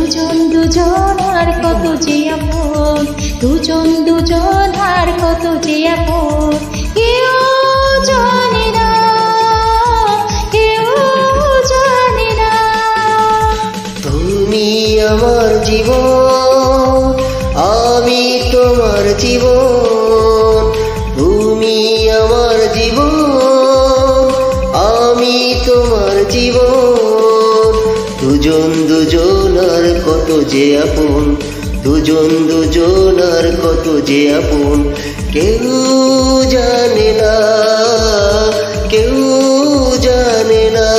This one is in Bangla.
দুজন দুজন আর কত যে আপন, দুজন দুজন আর কত যে আপন। কেউ জানে না, কেউ জানে না। তুমি আমার জীবন, আমি তোমার জীবন। তুমি আমার জীবন, আমি তোমার জীবন। দুজন দুজন আর কত যে আপন, দুজন দুজন আর কত যে আপন। কেউ জানে না, কেউ জানে না।